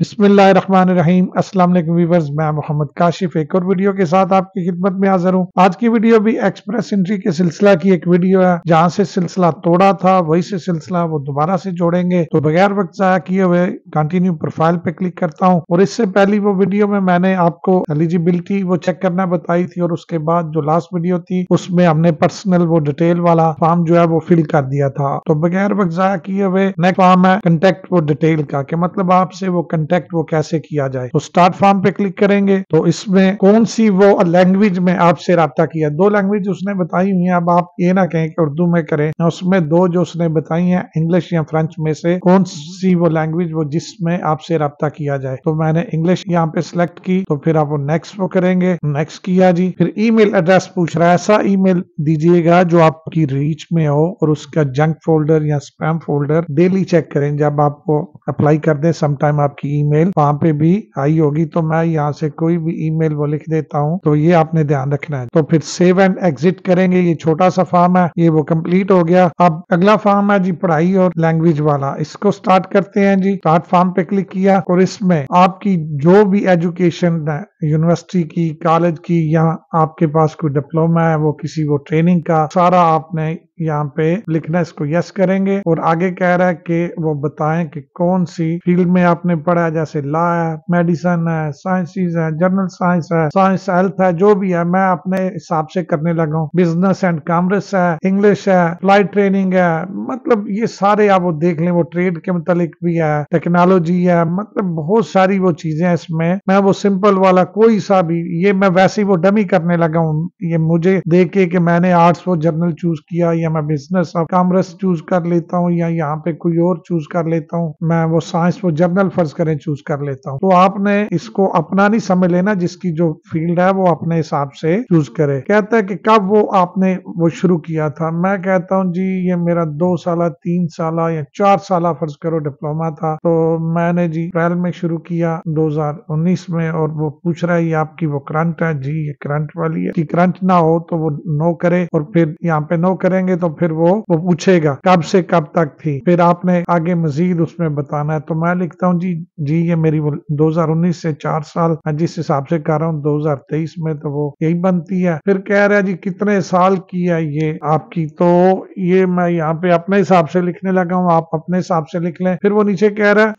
बिस्मिल्लाहिर्रहमानिर्रहीम। अस्सलाम वालेकुम व्यूअर्स, मैं मोहम्मद काशिफ एक और वीडियो के साथ आपकी खिदमत में हाजिर हूँ। आज की वीडियो भी एक्सप्रेस एंट्री के सिलसिला की एक वीडियो है। जहाँ से सिलसिला तोड़ा था वही से सिलसिला वो दोबारा से जोड़ेंगे। तो बगैर वक्त जाया किए हुए कंटिन्यू प्रोफाइल पे क्लिक करता हूँ और इससे पहली वो वीडियो में मैंने आपको एलिजिबिलिटी वो चेक करना बताई थी और उसके बाद जो लास्ट वीडियो थी उसमें हमने पर्सनल वो डिटेल वाला फॉर्म जो है वो फिल कर दिया था। तो बगैर वक्त जाया किए हुए नेक्स्ट फॉर्म है कंटेक्ट वो डिटेल का, कि मतलब आपसे वो कंटेक्ट वो कैसे किया जाए। तो स्टार्ट फॉर्म पे क्लिक करेंगे तो इसमें कौन सी वो लैंग्वेज में आपसे राब्ता किया, दो लैंग्वेज उसने बताई हुई है। अब आप ये ना कहें कि उर्दू में करें, उसमें दो जो उसने बताई है इंग्लिश या फ्रेंच में से कौन सी वो लैंग्वेज वो जिसमें आपसे राब्ता किया जाए। तो मैंने इंग्लिश यहाँ पे सिलेक्ट की। तो फिर आप वो नेक्स्ट वो करेंगे, नेक्स्ट किया जी। फिर ईमेल एड्रेस पूछ रहा है, ऐसा ईमेल दीजिएगा जो आपकी रीच में हो और उसका जंक फोल्डर या स्पैम फोल्डर डेली चेक करें। जब आपको अप्लाई कर दें समटाइम आपकी ईमेल वहां पे भी आई होगी। तो मैं यहाँ से कोई भी ईमेल वो लिख देता हूँ, तो ये आपने ध्यान रखना है। तो फिर सेव एंड एग्जिट करेंगे। ये छोटा सा फॉर्म है, ये वो कंप्लीट हो गया। अब अगला फॉर्म है जी पढ़ाई और लैंग्वेज वाला। इसको स्टार्ट करते हैं जी। स्टार्ट फॉर्म पे क्लिक किया और इसमें आपकी जो भी एजुकेशन है, यूनिवर्सिटी की, कॉलेज की, या आपके पास कोई डिप्लोमा है वो किसी वो ट्रेनिंग का, सारा आपने यहाँ पे लिखना। इसको यस करेंगे और आगे कह रहा है कि वो बताएं कि कौन सी फील्ड में आपने पढ़ा है, जैसे लॉ है, मेडिसिन है, साइंसेज है, जनरल साइंस है, साइंस हेल्थ है, जो भी है मैं अपने हिसाब से करने लगा हूँ। बिजनेस एंड कॉमर्स है, इंग्लिश है, फ्लाइट ट्रेनिंग है, मतलब ये सारे आप वो देख लें। वो ट्रेड के मुतालिक भी है, टेक्नोलॉजी है, मतलब बहुत सारी वो चीजें हैं इसमें। मैं वो सिंपल वाला कोई सा भी, ये मैं वैसे ही वो डमी करने लगा हूँ। ये मुझे देख के कि मैंने आर्ट्स वो जर्नल चूज किया या मैं बिजनेस और कॉमर्स चूज कर लेता हूँ या यहाँ पे कोई और चूज कर लेता हूँ, मैं वो साइंस वो जर्नल फर्ज करें चूज कर लेता हूँ। तो आपने इसको अपना नहीं समझ लेना, जिसकी जो फील्ड है वो अपने हिसाब से चूज करे। कहता है कि कब वो आपने वो शुरू किया था। मैं कहता हूँ जी ये मेरा 2 साल 3 साल या 4 साल फर्ज करो डिप्लोमा था। तो मैंने जी अप्रैल में शुरू किया 2019 में। और वो पूछ रहा है ये आपकी वो करंट है जी, ये करंट वाली है। कि करंट ना हो तो वो नो करे और फिर यहाँ पे नो करेंगे तो फिर वो पूछेगा कब से कब तक थी। फिर आपने आगे मजीद उसमें बताना है। तो मैं लिखता हूँ जी ये मेरी 2019 से 4 साल, मैं जिस हिसाब से कर रहा हूँ 2023 में तो वो यही बनती है। फिर कह रहा है जी कितने साल की है ये आपकी। तो ये मैं यहाँ पे अपने हिसाब से लिखने लगा हूँ, आप अपने हिसाब से लिख लें। फिर वो नीचे कह रहा है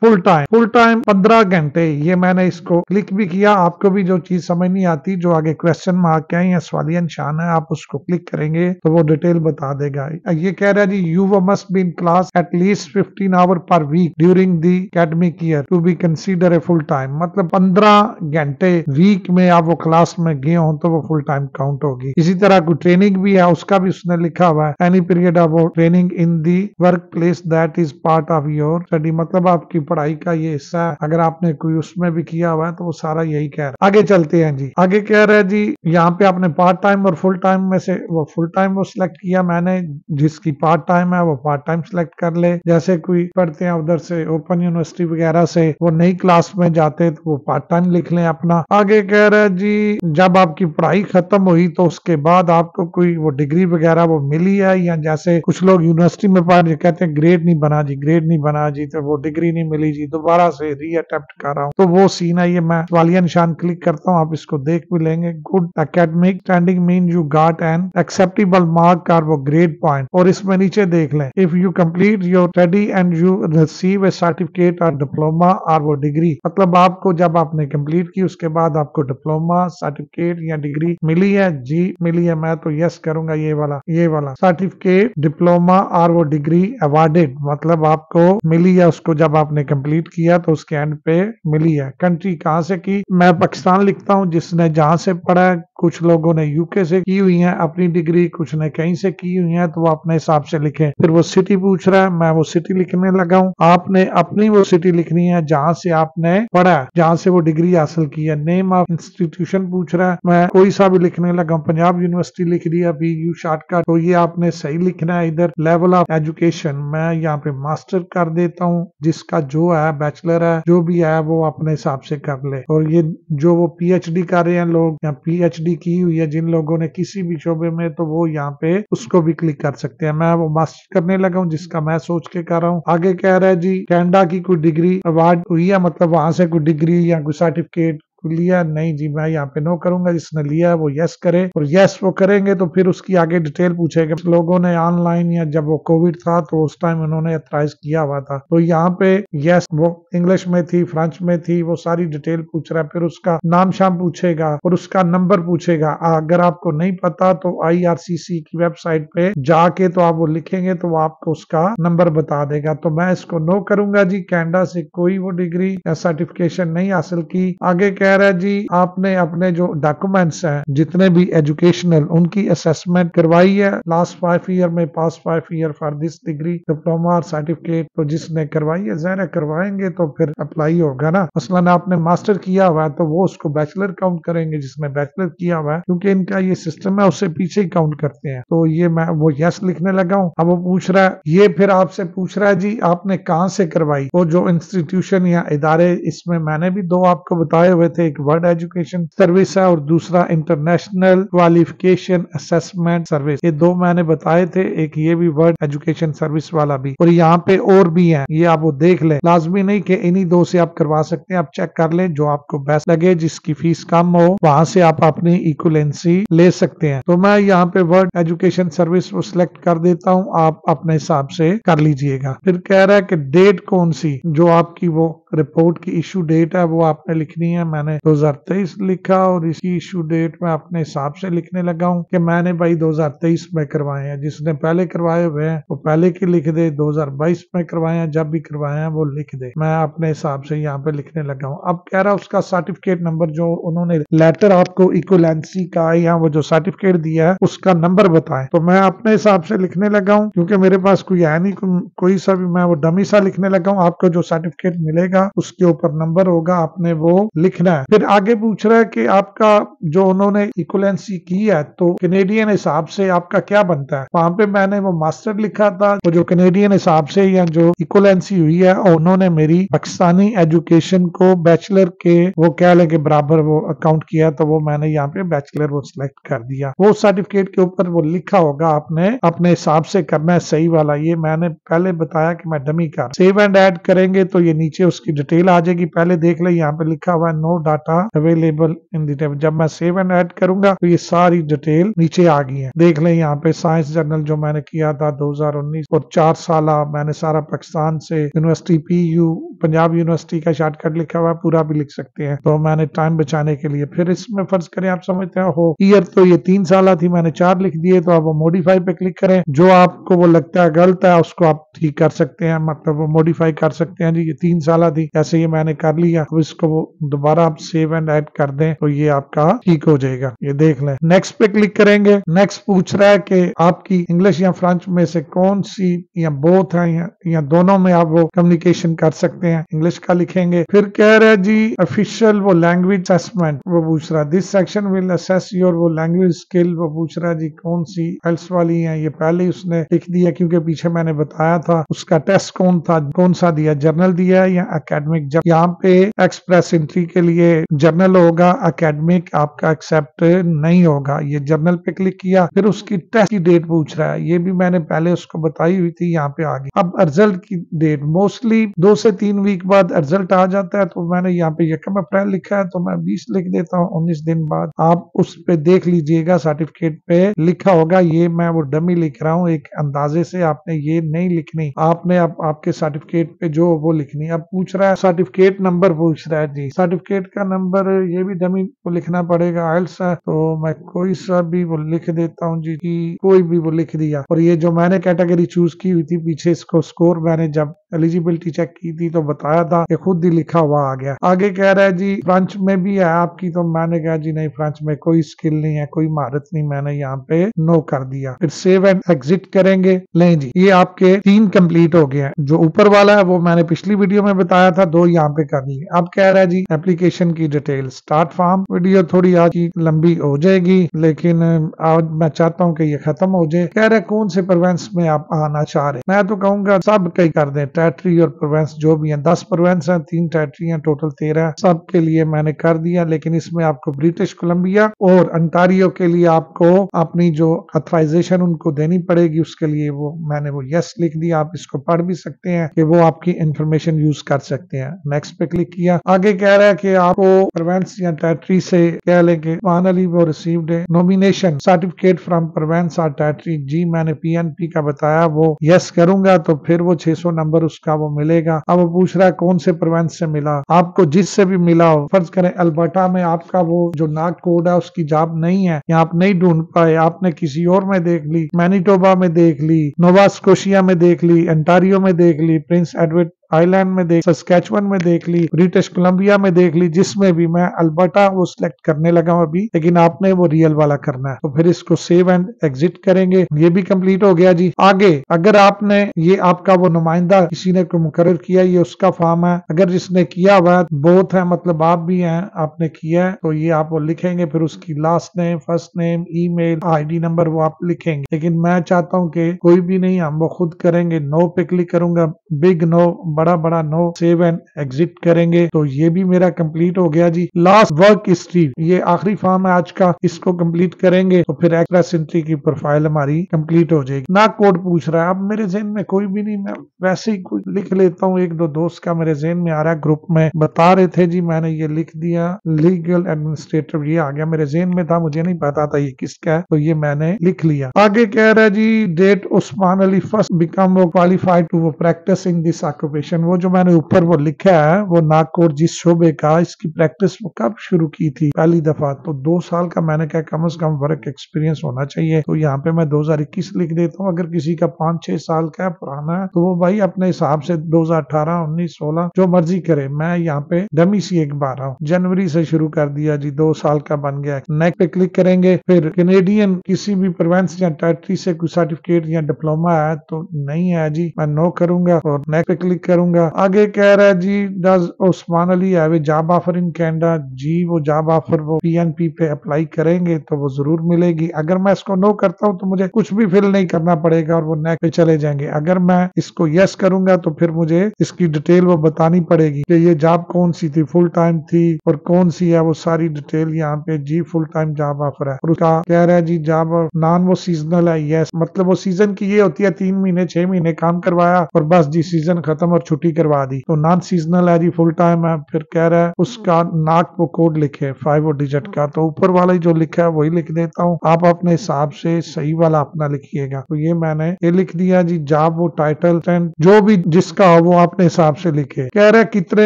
फुल टाइम 15 घंटे। ये मैंने इसको क्लिक भी किया। आपको भी जो चीज समझ नहीं आती, जो आगे क्वेश्चन मार्क है या सवालिया निशान है, आप उसको क्लिक करेंगे तो वो डिटेल बता देगा। ये कह रहा है जी you must be in class at least 15 hour per week during the academic year to be consider a full time. मतलब 15 घंटे वीक में आप वो क्लास में गए हो तो वो फुल टाइम काउंट होगी। इसी तरह कोई ट्रेनिंग भी है, उसका भी उसने लिखा हुआ है any period of training in the work place that is part of your study. मतलब आपकी पढ़ाई का ये हिस्सा है, अगर आपने कोई उसमें भी किया हुआ है तो वो सारा यही कह रहा है। आगे चलते हैं जी। आगे कह रहा है जी यहाँ पे आपने पार्ट टाइम और फुल टाइम में से वो फुल टाइम वो सिलेक्ट किया मैंने। जिसकी पार्ट टाइम है वो पार्ट टाइम सिलेक्ट कर ले। जैसे कोई पढ़ते हैं उधर से ओपन यूनिवर्सिटी वगैरह से वो नई क्लास में जाते तो वो पार्ट टाइम लिख लें अपना। आगे कह रहा है जी जब आपकी पढ़ाई खत्म हुई तो उसके बाद आपको कोई वो डिग्री वगैरह वो मिली है, या जैसे कुछ लोग यूनिवर्सिटी में पढ़ कहते हैं ग्रेड नहीं बना जी, ग्रेड नहीं बना जी, तो वो डिग्री नहीं मिली जी, दोबारा से री अटेम्प्ट कर रहा हूँ। तो वो सीन है। ये मैं सवालिया निशान क्लिक करता हूँ, आप इसको देख भी लेंगे। Good academic standing mean you got an acceptable mark और वो ग्रेड पॉइंट। और इसमें नीचे देख लें if you complete your study and you receive A certificate और डिप्लोमा और वो डिग्री। मतलब आपको जब आपने कंप्लीट की उसके बाद आपको डिप्लोमा सर्टिफिकेट या डिग्री मिली है जी, मिली है। मैं तो यस करूंगा ये वाला सर्टिफिकेट, डिप्लोमा और वो डिग्री अवार्डेड, मतलब आपको मिली है उसको जब आपने कंप्लीट किया तो उसके एंड पे मिली है। कंट्री कहाँ से की, मैं पाकिस्तान लिखता हूँ जिसने जहाँ से पढ़ा है। कुछ लोगों ने यूके से की हुई है अपनी डिग्री, कुछ ने कहीं से की हुई है, तो वो अपने हिसाब से लिखे। फिर वो सिटी पूछ रहा है, मैं वो सिटी लिखने लगा हूँ। आपने अपनी वो सिटी लिखनी है जहाँ से आपने पढ़ा है, जहाँ से वो डिग्री हासिल की है। नेम ऑफ इंस्टीट्यूशन पूछ रहा है, मैं कोई सा भी लिखने लगा हूँ। पंजाब यूनिवर्सिटी लिख दिया, PU शॉर्टकट। तो ये आपने सही लिखना है। इधर लेवल ऑफ एजुकेशन मैं यहाँ पे मास्टर कर देता हूँ, जिसका जो है बैचलर है जो भी है वो अपने हिसाब से कर ले। और ये जो वो PhD कर रहे हैं लोग या PhD PhD की हुई है जिन लोगों ने किसी भी शोबे में, तो वो यहाँ पे उसको भी क्लिक कर सकते हैं। मैं वो मास्टर करने लगा हूँ जिसका मैं सोच के कर रहा हूँ। आगे कह रहा है जी कनाडा की कोई डिग्री अवार्ड हुई है, मतलब वहां से कोई डिग्री या कोई सर्टिफिकेट लिया, नहीं जी मैं यहाँ पे नो करूंगा। जिसने लिया है वो यस करे, और यस वो करेंगे तो फिर उसकी आगे डिटेल पूछेगा। लोगों ने ऑनलाइन या जब वो कोविड था तो उस टाइम उन्होंने अथराइज किया हुआ था, तो यहाँ पे यस वो इंग्लिश में थी, फ्रेंच में थी, वो सारी डिटेल पूछ रहा है। फिर उसका नाम शाम पूछेगा और उसका नंबर पूछेगा। अगर आपको नहीं पता तो IRCC की वेबसाइट पे जाके तो आप वो लिखेंगे तो वो आपको उसका नंबर बता देगा। तो मैं इसको नो करूंगा जी। कनाडा से कोई वो डिग्री या सर्टिफिकेशन नहीं हासिल की। आगे कह रहा है जी आपने अपने जो डॉक्यूमेंट्स हैं जितने भी एजुकेशनल उनकी असेसमेंट करवाई है लास्ट 5 ईयर में, past 5 year for this degree diploma और सर्टिफिकेट। तो जिसने करवाई है ज़ाहिर करवाएंगे तो फिर अप्लाई होगा ना। मसलन आपने मास्टर किया हुआ है तो वो उसको बैचलर काउंट करेंगे जिसने बैचलर किया हुआ है, क्योंकि इनका ये सिस्टम है उससे पीछे ही काउंट करते हैं। तो ये मैं वो यस लिखने लगा हूँ। अब वो पूछ रहा है, ये फिर आपसे पूछ रहा है जी आपने कहाँ से करवाई, वो जो इंस्टीट्यूशन या इदारे, इसमें मैंने भी 2 आपको बताए हुए थे, एक वर्ल्ड एजुकेशन सर्विस है और दूसरा इंटरनेशनल क्वालिफिकेशन असेसमेंट सर्विस। ये 2 मैंने बताए थे, एक ये भी वर्ल्ड एजुकेशन सर्विस वाला भी, और यहाँ पे और भी है, ये आप वो देख लें। लाजमी नहीं कि इन्हीं 2 से आप करवा सकते हैं, आप चेक कर लें जो आपको बेस्ट लगे, जिसकी फीस कम हो, वहां से आप अपनी इक्वलेंसी ले सकते हैं। तो मैं यहाँ पे वर्ल्ड एजुकेशन सर्विस वो सिलेक्ट कर देता हूँ, आप अपने हिसाब से कर लीजिएगा। फिर कह रहा है कि डेट कौन सी, जो आपकी वो रिपोर्ट की इशू डेट है वो आपने लिखनी है। मैंने 2023 लिखा और इसकी इशू डेट मैं अपने हिसाब से लिखने लगा हूँ कि मैंने भाई 2023 में करवाए हैं। जिसने पहले करवाए हुए हैं वो पहले की लिख दे, 2022 में करवाए हैं जब भी करवाए हैं वो लिख दे। मैं अपने हिसाब से यहाँ पे लिखने लगा हूँ। अब कह रहा है उसका सर्टिफिकेट नंबर, जो उन्होंने लेटर आपको इक्वलेंसी का या वो जो सर्टिफिकेट दिया है उसका नंबर बताएं। तो मैं अपने हिसाब से लिखने लगा हूँ, क्योंकि मेरे पास कोई है नहीं कोई सा भी, मैं वो डमी सा लिखने लगा हूँ। आपको जो सर्टिफिकेट मिलेगा उसके ऊपर नंबर होगा, आपने वो लिखना है। फिर आगे पूछ रहा है कि आपका जो उन्होंने इक्वलेंसी की है तो कैनेडियन हिसाब से आपका क्या बनता है। वहां पे मैंने वो मास्टर लिखा था, तो जो कैनेडियन हिसाब से या जो इक्वलेंसी हुई है उन्होंने मेरी पाकिस्तानी एजुकेशन को बैचलर के वो कह लें के बराबर वो अकाउंट किया, तो वो मैंने यहाँ पे बैचलर वो सिलेक्ट कर दिया। वो सर्टिफिकेट के ऊपर वो लिखा होगा, आपने अपने हिसाब से करना है सही वाला। ये मैंने पहले बताया कि मैं डमी कर। सेव एंड ऐड करेंगे तो ये नीचे उसकी डिटेल आ जाएगी। पहले देख ले यहाँ पे लिखा हुआ है no data available in the table. जब मैं सेव एंड ऐड करूंगा तो ये सारी डिटेल नीचे आ गई है। देख ले यहाँ पे साइंस जर्नल जो मैंने किया था 2019 और 4 साल मैंने सारा पाकिस्तान से यूनिवर्सिटी PU पंजाब यूनिवर्सिटी का शॉर्टकट लिखा हुआ है, पूरा भी लिख सकते हैं। तो मैंने टाइम बचाने के लिए फिर इसमें फर्ज करें आप समझते हो ईयर तो ये 3 साल थी, मैंने 4 लिख दिए। तो आप वो मॉडिफाई पे क्लिक करें, जो आपको वो लगता है गलत है उसको आप ठीक कर सकते हैं, मतलब वो मॉडिफाई कर सकते हैं। जी ये 3 साल थी, ऐसे ये मैंने कर लिया। अब इसको वो दोबारा आप सेव एंड ऐड कर दें तो ये आपका ठीक हो जाएगा। ये देख लें। नेक्स्ट पे क्लिक करेंगे। नेक्स्ट पूछ रहा है कि आपकी इंग्लिश या फ्रेंच में से कौन सी या बोथ है या दोनों में आप वो कम्युनिकेशन कर सकते हैं। इंग्लिश का लिखेंगे। फिर कह रहा है जी ऑफिशियल वो लैंग्वेज असेसमेंट, वो पूछ रहा है this section will assess your वो लैंग्वेज स्किल। वो पूछ रहा है जी कौन सी एल्स वाली है। ये पहले ही उसने लिख दिया क्योंकि पीछे मैंने बताया था। उसका टेस्ट कौन सा दिया, जर्नल दिया है या एकेडमिक। जब यहाँ पे एक्सप्रेस एंट्री के लिए जर्नल होगा, एकेडमिक आपका एक्सेप्ट नहीं होगा। ये जर्नल पे क्लिक किया, फिर उसकी टेस्ट की डेट पूछ रहा है, ये भी मैंने पहले उसको बताई हुई थी, यहाँ पे आ गई। अब रिजल्ट की डेट मोस्टली 2 से 3 वीक बाद रिजल्ट आ जाता है, तो मैंने यहाँ पे 1 अप्रैल लिखा है तो मैं 20 लिख देता हूँ, 19 दिन बाद। आप उस पे देख लीजिएगा, सर्टिफिकेट पे लिखा होगा। ये मैं वो डमी लिख रहा हूँ एक अंदाजे से, आपने ये नहीं लिखनी, आपने आपके सर्टिफिकेट पे जो वो लिखनी। अब पूछ रहा है सर्टिफिकेट नंबर पूछ रहा है जी, सर्टिफिकेट का नंबर ये भी डमी को लिखना पड़ेगा। आइल्स है तो मैं कोई सा भी वो लिख देता हूँ जी, कोई भी वो लिख दिया। और ये जो मैंने कैटेगरी चूज की हुई थी पीछे, इसको स्कोर मैंने जब एलिजिबिलिटी चेक की थी तो बताया था, ये खुद ही लिखा हुआ आ गया। आगे कह रहा है जी फ्रेंच में भी है आपकी, तो मैंने कहा जी नहीं, फ्रेंच में कोई स्किल नहीं है, कोई महारत नहीं, मैंने यहाँ पे नो कर दिया। फिर सेव एंड एग्जिट करेंगे। लें जी, ये आपके 3 कंप्लीट हो गए हैं। जो ऊपर वाला है वो मैंने पिछली वीडियो में बताया था, 2 यहाँ पे कर लिए। अब कह रहा है जी एप्लीकेशन की डिटेल स्टार्ट फॉर्म। वीडियो थोड़ी आज की लंबी हो जाएगी, लेकिन आज मैं चाहता हूँ कि ये खत्म हो जाए। कह रहा है कौन से प्रोविंस में आप आना चाह रहे हैं। मैं तो कहूंगा सब कई कर दें, टेरिटरी और प्रोविंस जो भी हैं, 10 प्रोविंस हैं, 3 टेरिटरी हैं, टोटल 13 सबके लिए मैंने कर दिया। लेकिन इसमें आपको ब्रिटिश कोलंबिया और अंटारियो के लिए आपको अपनी जो ऑथराइजेशन उनको देनी पड़ेगी, उसके लिए वो मैंने वो यस लिख दिया। आप इसको पढ़ भी सकते हैं कि वो आपकी इंफॉर्मेशन यूज कर सकते हैं। नेक्स्ट पे क्लिक किया। आगे कह रहा है कि आपको प्रोविंस या टेरिटरी से कह लें कि फाइनली वो रिसीव्ड है नॉमिनेशन सर्टिफिकेट फ्रॉम प्रोविंस और टेरिटरी। जी मैंने पीएनपी का बताया, वो यस करूंगा तो फिर वो 600 नंबर उसका वो मिलेगा। अब वो पूछ रहा है कौन से प्रोविंस से मिला। आपको जिससे भी मिला हो, फर्ज करें अल्बर्टा में आपका वो जो नाक कोड है उसकी जॉब नहीं है या आप नहीं ढूंढ पाए, आपने किसी और में देख ली, मैनिटोबा में देख ली, नोवा स्कोशिया में देख ली, अंटारियो में देख ली, प्रिंस एडवर्ड आइलैंड में देख, सस्कैचुअन में देख ली, ब्रिटिश कोलंबिया में देख ली, जिसमें भी मैं अल्बर्टा वो सिलेक्ट करने लगा हूं अभी, लेकिन आपने वो रियल वाला करना है। तो फिर इसको सेव एंड एग्जिट करेंगे। ये भी कंप्लीट हो गया जी। आगे अगर आपने ये आपका वो नुमाइंदा किसी ने को मुकर्रर किया, ये उसका फॉर्म है। अगर जिसने किया हुआ है, बोथ है मतलब आप भी हैं, आपने किया है, तो ये आप वो लिखेंगे। फिर उसकी last name, first name, email, ID number वो आप लिखेंगे। लेकिन मैं चाहता हूं कि कोई भी नहीं, हम वो खुद करेंगे। नो पे क्लिक करूंगा, बिग नो, बड़ा बड़ा नो, सेव एंड एग्जिट करेंगे। तो ये भी मेरा कंप्लीट हो गया जी। लास्ट वर्क हिस्ट्री, ये आखिरी फॉर्म है आज का, इसको कंप्लीट करेंगे तो फिर एक्सप्रेस एंट्री की प्रोफाइल हमारी कंप्लीट हो जाएगी। ना कोड पूछ रहा है, अब मेरे जहन में कोई भी नहीं, मैं वैसे ही कुछ लिख लेता हूँ। एक दो दोस्त का मेरे जहन में आ रहा है, ग्रुप में बता रहे थे जी, मैंने ये लिख दिया। लीगल एडमिनिस्ट्रेटिव ये आ गया, मेरे जहन में था, मुझे नहीं पता था ये किसका है, तो ये मैंने लिख लिया। आगे कह रहा है जी, did Usman Ali first become वो क्वालिफाइड टू वो प्रैक्टिस इन दिस ऑक्यूपेशन। वो जो मैंने ऊपर वो लिखा है, वो नागकोर जिस शोबे का, इसकी प्रैक्टिस वो कब शुरू की थी पहली दफा, तो 2 साल का मैंने कहा कम से कम वर्क एक्सपीरियंस होना चाहिए। तो यहाँ पे मैं 2021 लिख देता हूँ। अगर किसी का 5-6 साल का पुराना है तो वो भाई अपने हिसाब से 2018, 19, 16 जो मर्जी करे। मैं यहाँ पे डमी सी एक बार रहा हूँ, जनवरी से शुरू कर दिया जी, 2 साल का बन गया। नेक्स्ट पे क्लिक करेंगे। फिर कैनेडियन किसी भी प्रोविंस या टेरिटरी से कोई सर्टिफिकेट या डिप्लोमा है तो नहीं है जी, मैं नो करूंगा और नेक्स्ट पे क्लिक करूंगा। आगे कह रहा है जी, does Usman Ali have a job offer in Canada. जी वो जॉब ऑफर वो पीएनपी पे अप्लाई करेंगे तो वो जरूर मिलेगी। अगर मैं इसको नो करता हूं तो मुझे कुछ भी फिल नहीं करना पड़ेगा और वो नेक्स्ट पे चले जाएंगे। अगर मैं इसको यस करूंगा तो फिर मुझे इसकी डिटेल वो बतानी पड़ेगी कि ये जॉब कौन सी थी, फुल टाइम थी और कौन सी है, वो सारी डिटेल यहाँ पे जी फुल टाइम जॉब ऑफर है। और उसका कह रहा है जी जॉब नॉन वो सीजनल है। यस मतलब वो सीजन की ये होती है 3 महीने 6 महीने काम करवाया और बस जी सीजन खत्म और छुट्टी करवा दी। तो नॉन सीजनल है जी, फुल टाइम है। फिर कह रहा है उसका नाक वो कोड लिखे 5 डिजिट का, तो ऊपर वाला ही जो लिखा है वही लिख देता हूँ। आप अपने हिसाब से सही वाला अपना लिखिएगा। तो ये मैंने ये लिख दिया जी। जॉब वो टाइटल जो भी जिसका हो वो अपने हिसाब से लिखे। कह रहा है कितने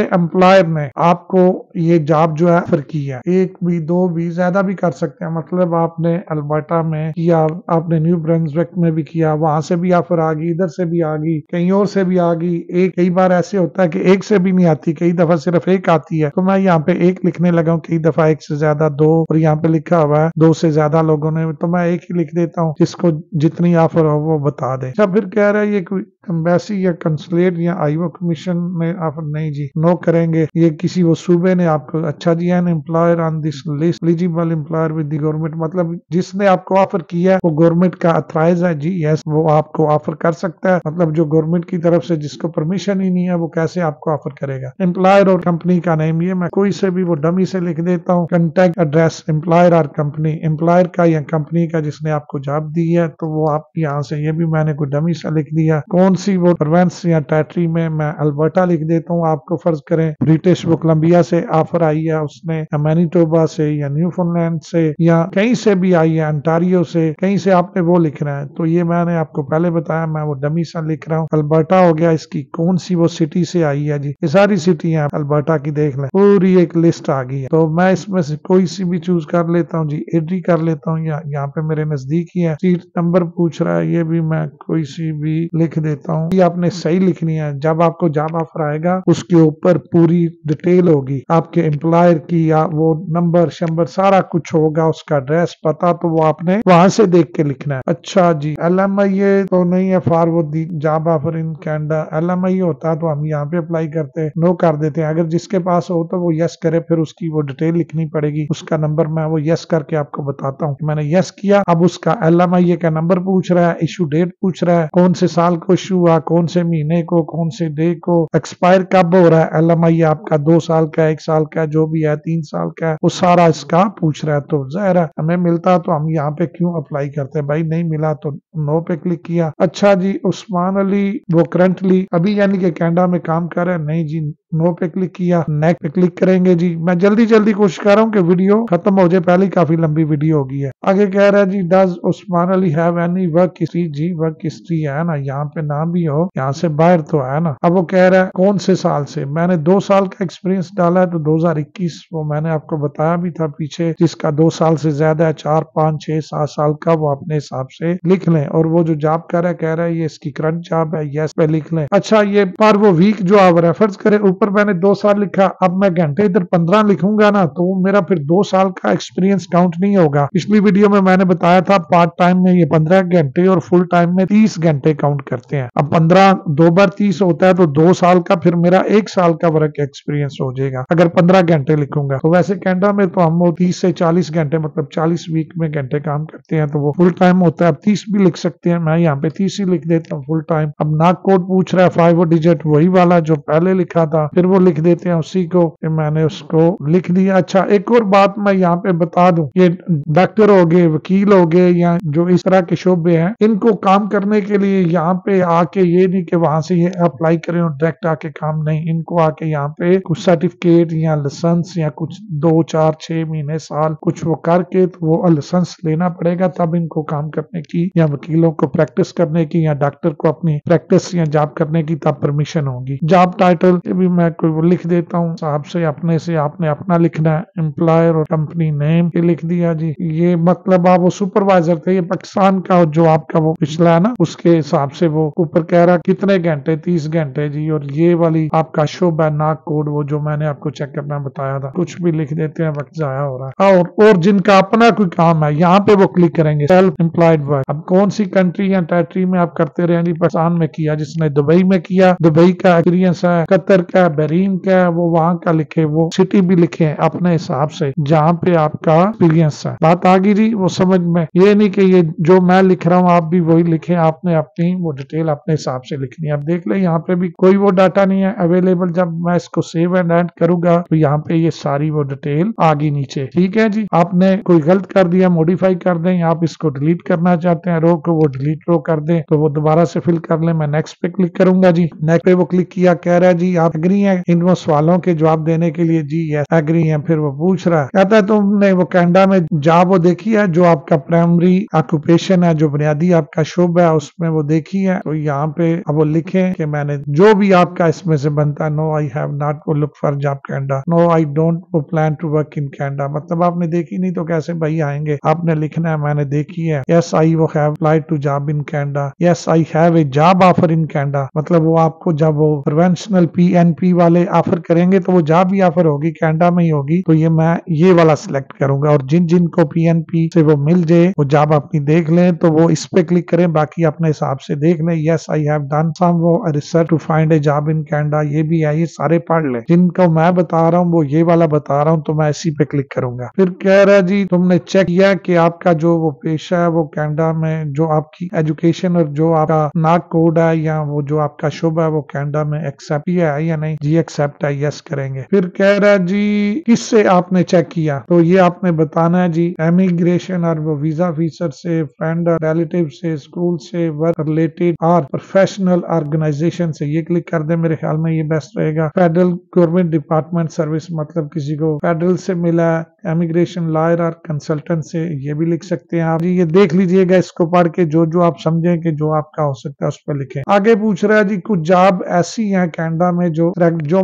एम्प्लॉयर ने आपको ये जॉब जो है ऑफर की है, 1 भी 2 भी, ज्यादा भी कर सकते हैं। मतलब आपने अल्बर्टा में किया, आपने न्यू ब्रंसविक में भी किया, वहां से भी ऑफर आ गई, इधर से भी आ गई, कहीं और से भी आ गई। एक कई बार ऐसे होता है कि एक से भी नहीं आती, कई दफा सिर्फ एक आती है। तो मैं यहाँ पे एक लिखने लगा हूँ, कई दफा 1 से ज्यादा 2, और यहाँ पे लिखा हुआ है 2 से ज्यादा लोगों ने, तो मैं एक ही लिख देता हूँ, जिसको जितनी ऑफर हो वो बता दे। अच्छा फिर कह रहा है ये कोई एम्बेसी या कंसुलेट या आईओ कमीशन में ऑफर नहीं जी, नो करेंगे। ये किसी वो सूबे ने आपको, अच्छा जी, an employer on this list eligible employer with the government, मतलब जिसने आपको ऑफर किया है वो गवर्नमेंट का अथराइज है जी। यस वो आपको ऑफर कर सकता है। मतलब जो गवर्नमेंट की तरफ से जिसको परमिशन ही नहीं है वो कैसे आपको ऑफर करेगा। एम्प्लॉयर और कंपनी का नेम, ये मैं कोई से भी वो डमी से लिख देता हूँ। कॉन्टैक्ट एड्रेस एम्प्लॉयर और कंपनी, एम्प्लॉयर का या कंपनी का जिसने आपको जॉब दी है, तो वो आप यहाँ से, ये भी मैंने कोई डमी से लिख दिया। कौन सी वो प्रोविंस या टेरिटरी में, मैं अल्बर्टा लिख देता हूँ। आपको फर्ज करें ब्रिटिश वो कोलंबिया से ऑफर आई है, उसने मैनिटोबा से या न्यूफाउंडलैंड से या कहीं से भी आई है, अंटारियो से, कहीं से आपने वो लिखना है। तो ये मैंने आपको पहले बताया, मैं वो डमी सा लिख रहा हूँ। अल्बर्टा हो गया, इसकी कौन सी वो सिटी से आई है जी, ये सारी सिटी है अल्बर्टा की, देख लें पूरी एक लिस्ट आ गई है। तो मैं इसमें से कोई सी भी चूज कर लेता हूँ जी, एडी कर लेता हूँ, या यहाँ पे मेरे नजदीक ही है। सीट नंबर पूछ रहा है, ये भी मैं कोई सी भी लिख देता हूँ। ये आपने सही लिखनी है। जब आपको जॉब ऑफर आएगा उसके ऊपर पूरी डिटेल होगी आपके एम्प्लॉयर की, या वो नंबर शंबर सारा कुछ होगा, उसका एड्रेस पता, तो वो आपने वहां से देख के लिखना है। अच्छा जी, LMI तो नहीं है फॉर वो the job offer in Canada, LMI होता होता है तो हम यहाँ पे अप्लाई करते हैं, नो कर देते हैं। अगर जिसके पास हो तो वो यस करे, फिर उसकी वो डिटेल लिखनी पड़ेगी, उसका नंबर मैं वो यस करके आपको बताता हूँ। मैंने यस किया, अब उसका LMIA का नंबर पूछ रहा है, इशू डेट पूछ रहा है, कौन से साल को इशू हुआ, कौन से महीने को, कौन से डे को, एक्सपायर कब हो रहा है LMIA आपका, 2 साल का, 1 साल का, जो भी है, 3 साल का है, वो सारा इसका पूछ रहा है। तो जाहिर है हमें मिलता तो हम यहाँ पे क्यों अप्लाई करते हैं भाई, नहीं मिला तो नो पे क्लिक किया। अच्छा जी, उस्मान अली वो करंटली अभी यानी कि कनाडा में काम कर रहे हैं, नहीं जी, नो पे क्लिक किया, नेक्स्ट पे क्लिक करेंगे जी। मैं जल्दी जल्दी कोशिश कर रहा हूँ कि वीडियो खत्म हो जाए, पहले काफी लंबी वीडियो होगी है। आगे कह रहा है जी, does Usman Ali have any work history, जी वर्क हिस्ट्री है ना, यहाँ पे ना भी हो, यहाँ से बाहर तो है ना। अब वो कह रहा है कौन से साल से, मैंने 2 साल का एक्सपीरियंस डाला है, तो 2021 वो मैंने आपको बताया भी था पीछे, जिसका 2 साल से ज्यादा है, 4, 5, 6, 7 साल का, वो अपने हिसाब से लिख लें। और वो जो जॉब कर रहा है, कह रहा है ये इसकी करंट जॉब है, यस पे लिख लें। अच्छा, ये पर वो वीक जो आप रेफर्स करें, ऊपर मैंने 2 साल लिखा, अब मैं घंटे इधर 15 लिखूंगा ना, तो मेरा फिर 2 साल का एक्सपीरियंस काउंट नहीं होगा। पिछली वीडियो में मैंने बताया था पार्ट टाइम में ये 15 घंटे और फुल टाइम में 30 घंटे काउंट करते हैं। अब 15 2 बार 30 होता है, तो 2 साल का फिर मेरा 1 साल का वर्क एक्सपीरियंस हो जाएगा अगर 15 घंटे लिखूंगा। तो वैसे कनाडा में तो हम 30 से 40 घंटे, मतलब 40 वीक में घंटे काम करते हैं, तो वो फुल टाइम होता है। अब 30 भी लिख सकते हैं, मैं यहाँ पे 30 ही लिख देता हूँ फुल टाइम। अब नाक कोड पूछ रहा है 5 डिजिट, वही वाला जो पहले लिखा था, फिर वो लिख देते हैं उसी को, मैंने उसको लिख दिया। अच्छा, एक और बात मैं यहाँ पे बता दूं, ये डॉक्टर हो गए, वकील हो गए, या जो इस तरह के शोबे हैं, इनको काम करने के लिए यहाँ पे आके, ये नहीं कि वहां से ये अप्लाई करें और डायरेक्ट आके काम, नहीं, इनको आके यहाँ पे कुछ सर्टिफिकेट या लाइसेंस या कुछ 2, 4, 6 महीने, साल कुछ वो करके, तो वो लाइसेंस लेना पड़ेगा, तब इनको काम करने की, या वकीलों को प्रैक्टिस करने की, या डॉक्टर को अपनी प्रैक्टिस या जॉब करने की तब परमिशन होगी। जॉब टाइटल भी मैं कोई लिख देता हूँ साहब से, अपने से आपने अपना लिखना है, एम्प्लॉयर और कंपनी नेम ये लिख दिया जी। ये मतलब आप वो सुपरवाइजर थे, ये पाकिस्तान का जो आपका वो पिछला है ना, उसके हिसाब से वो ऊपर कह रहा कितने घंटे, 30 घंटे जी। और ये वाली आपका शोबा नाक कोड, वो जो मैंने आपको चेक करना बताया था, कुछ भी लिख देते हैं, वक्त जाया हो रहा है। और जिनका अपना कोई काम है, यहाँ पे वो क्लिक करेंगे सेल्फ एम्प्लॉयड वर्क। अब कौन सी कंट्री या टेरिटरी में आप करते रहे, पाकिस्तान में किया, जिसने दुबई में किया, दुबई का एक्सपीरियंस है, कतर का, बहरीन का, वो वहां का लिखे, वो सिटी भी लिखे अपने हिसाब से जहाँ पे आपका एक्सपीरियंस है। बात आ गई जी वो समझ में, ये नहीं कि ये जो मैं लिख रहा हूँ आप भी वही लिखे, आपने अपनी वो डिटेल अपने हिसाब से लिखनी है। अब देख ले, यहाँ पे भी कोई वो डाटा नहीं है अवेलेबल। जब मैं इसको सेव एंड एड करूंगा तो यहाँ पे ये सारी वो डिटेल आ गई नीचे। ठीक है जी, आपने कोई गलत कर दिया, मॉडिफाई कर दें, आप इसको डिलीट करना चाहते हैं रो को, वो डिलीट रो कर दें, तो वो दोबारा से फिल कर ले। मैं नेक्स्ट पे क्लिक करूंगा जी, नेक्स्ट पे वो क्लिक किया, कह रहा है जी आप एग्री हैं इन वो सवालों के जवाब देने के लिए, जी यस एग्री है। फिर वो पूछ रहा है, कहता है तुमने वो कनाडा में जॉब वो देखी है, जो आपका प्राइमरी ऑक्यूपेशन है, जो बुनियादी आपका शुभ है, उसमें वो देखी है। तो यहाँ पे अब वो लिखे कि मैंने जो भी आपका इसमें से बनता है, नो आई हैव नॉट वो look for job Canada, no I don't वो plan to work in Canada. मतलब आपने देखी नहीं तो कैसे भाई आएंगे, आपने लिखना है मैंने देखी है। यस आई वो have applied to job in Canada, yes I have a job offer in Canada. मतलब वो आपको जब वो प्रोवेंशनल PNP वाले ऑफर करेंगे तो वो जॉब भी ऑफर होगी, कनाडा में ही होगी। तो ये मैं ये वाला सिलेक्ट करूंगा, और जिन जिन को PNP से वो मिल जाए, वो जॉब अपनी देख लें, तो वो इस पे क्लिक करें, बाकी अपने हिसाब से देख लें। Yes I have done some वो research to find a job in Canada, ये भी है, ये सारे पढ़ ले। जिनको मैं बता रहा हूँ वो ये वाला बता रहा हूँ, तो मैं इसी पे क्लिक करूंगा। फिर कह रहा है जी तुमने चेक किया कि आपका जो वो पेशा है वो कनाडा में, जो आपकी एजुकेशन और जो आपका नाक कोड है या वो जो आपका शुभ है, वो कनाडा में एक्सेप्ट है या नहीं, जी एक्सेप्ट है, यस करेंगे। फिर कह रहा है जी किससे आपने चेक किया, तो ये आपने बताना है जी, एमिग्रेशन और वो वीजा ऑफिसर से, फ्रेंड और रिलेटिव से, स्कूल से, वर्क रिलेटेड और प्रोफेशनल ऑर्गेनाइजेशन से, ये क्लिक कर दे, मेरे ख्याल में ये बेस्ट रहेगा। फेडरल गवर्नमेंट डिपार्टमेंट सर्विस, मतलब किसी को फेडरल से मिला, इमिग्रेशन लॉयर और कंसल्टेंट से, ये भी लिख सकते हैं आप जी। ये देख लीजिएगा इसको पढ़ के, जो जो आप समझें कि जो आपका हो सकता है उस पर लिखें। आगे पूछ रहा है जी कुछ जॉब ऐसी हैं कनाडा में जो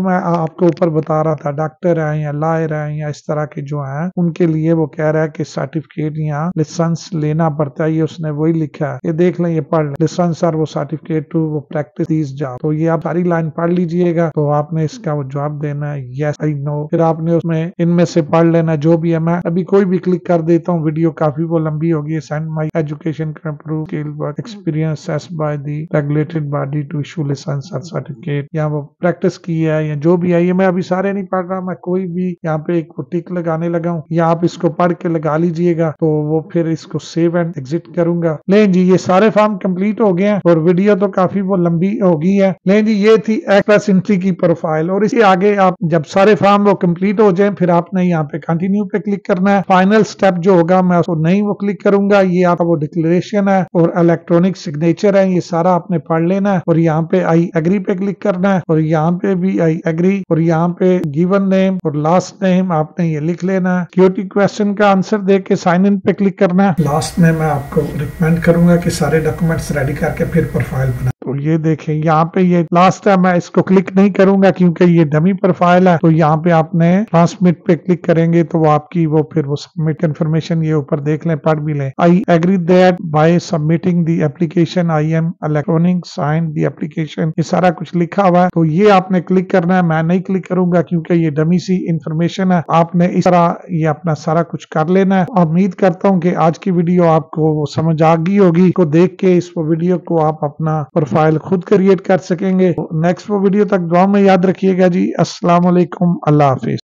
मैं आपको ऊपर बता रहा था, डॉक्टर है या लॉयर है या इस तरह के जो हैं, उनके लिए वो कह रहा है कि सर्टिफिकेट या लाइसेंस लेना पड़ता है। ये उसने वही लिखा है, ये देख लें, ये पढ़ लें, लाइसेंस और वो सर्टिफिकेट टू वो प्रैक्टिस दिस जॉब। तो ये आप सारी लाइन पढ़ लीजिएगा, तो आपने इसका वो जवाब देना है यस आई नो। फिर आपने उसमें इनमें से पढ़ लेना जो जो भी है। मैं अभी कोई भी क्लिक कर देता हूँ, वीडियो काफी वो लंबी होगी। Send my education approve skill work experience as by the regulated body to issue licence और सर्टिफिकेट, या वो प्रैक्टिस की है या जो भी है। ये मैं अभी सारे नहीं पढ़ रहा, मैं कोई भी यहाँ पे एक टिक लगाने लगा हूँ, या आप इसको पढ़ के लगा लीजिएगा। तो वो फिर इसको सेव एंड एग्जिट करूंगा। लेकिन जी ये सारे फॉर्म कंप्लीट हो गए हैं और वीडियो तो काफी वो लंबी हो गई है। लेकिन जी ये थी एक्सप्रेस एंट्री की प्रोफाइल, और इसके आगे आप जब सारे फॉर्म वो कंप्लीट हो जाए फिर आपने यहाँ पे कंटिन्यू पे क्लिक करना है। फाइनल स्टेप जो होगा मैं उसको नहीं वो क्लिक करूंगा। ये आपका वो डिक्लेरेशन है और इलेक्ट्रॉनिक सिग्नेचर है, ये सारा आपने पढ़ लेना है। और यहाँ पे आई एग्री पे क्लिक करना है, और यहाँ पे भी आई एग्री, और यहाँ पे गिवन नेम और लास्ट नेम आपने ये लिख लेना है। सिक्योरिटी क्वेश्चन का आंसर दे के साइन इन पे क्लिक करना है। लास्ट में मैं आपको रिकमेंड करूंगा कि सारे डॉक्यूमेंट्स रेडी करके फिर प्रोफाइल बना। तो ये देखें यहाँ पे ये लास्ट है, मैं इसको क्लिक नहीं करूंगा क्योंकि ये डमी प्रोफाइल है। तो यहाँ पे आपने ट्रांसमिट पे क्लिक करेंगे तो वो आपकी वो फिर वो सबमिट इन्फॉर्मेशन ये ऊपर देख लें, पढ़ भी लें। I agree that by submitting the application I am electronic sign the application, ये सारा कुछ लिखा हुआ है। तो ये आपने क्लिक करना है, मैं नहीं क्लिक करूंगा क्योंकि ये डमी सी इंफॉर्मेशन है। आपने इस तरह ये अपना सारा कुछ कर लेना है। उम्मीद करता हूँ कि आज की वीडियो आपको समझ आ गई होगी। को देख के इस वीडियो को आप अपना प्रोफाइल खुद क्रिएट कर सकेंगे। नेक्स्ट वो वीडियो तक दुआ में याद रखिएगा जी। अस्सलाम वालेकुम, अल्लाह हाफिज।